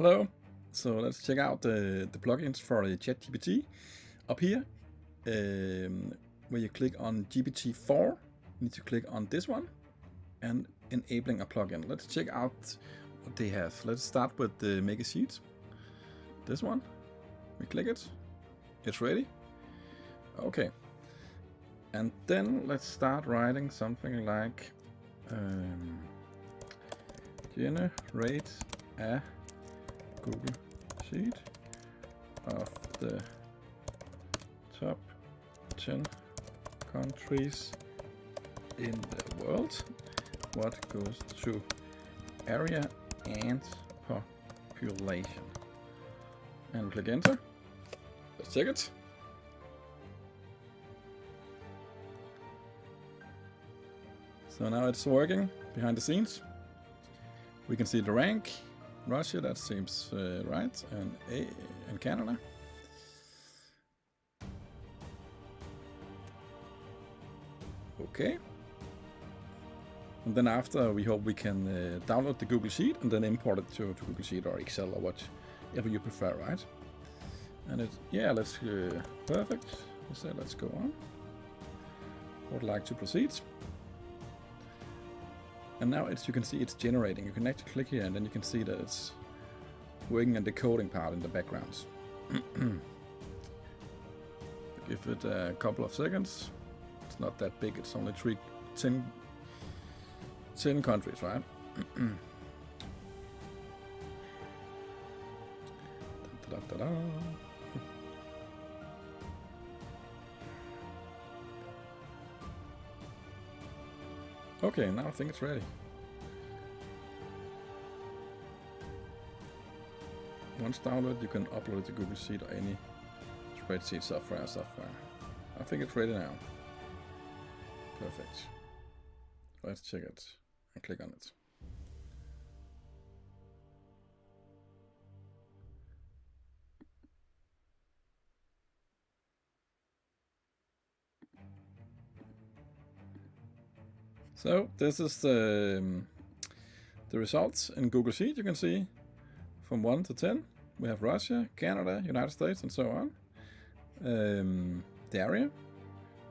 Hello. So let's check out the plugins for ChatGPT. Up here, where you click on GPT-4, you need to click on this one and enabling a plugin. Let's check out what they have. Let's start with the Make a Sheet. This one. We click it. It's ready. Okay. And then let's start writing something like generate a Google Sheet of the top 10 countries in the world. What goes to area and population. And click enter. Let's check it. So now it's working behind the scenes. We can see the rank. Russia, that seems right, and Canada. Okay. And then after, we hope we can download the Google Sheet and then import it to Google Sheet or Excel or whatever you prefer, right? And let's perfect. So let's go on. Would like to proceed. And now you can see it's generating. You can actually click here and then you can see that it's working on the coding part in the background. Give it a couple of seconds. It's not that big, it's only 10 countries, right? Da, da, da, da. Okay, now I think it's ready. Once downloaded, you can upload it to Google Sheet or any spreadsheet software. I think it's ready now. Perfect. Let's check it and click on it. So this is the results in Google Sheet. You can see from 1 to 10. We have Russia, Canada, United States, and so on. The area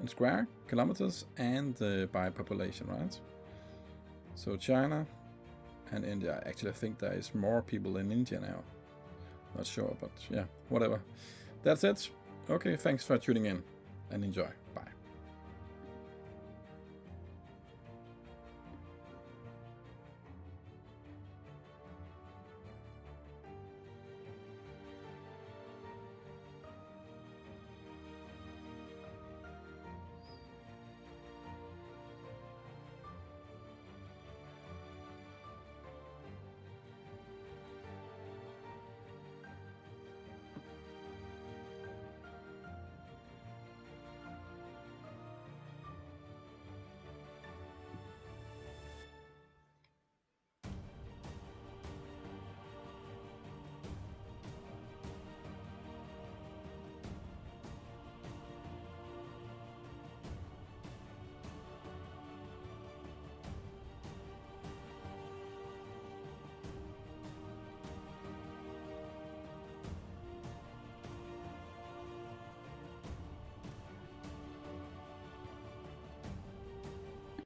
in square kilometers and by population, right? So China and India. Actually, I think there is more people in India now. Not sure, but yeah, whatever. That's it. Okay, thanks for tuning in and enjoy.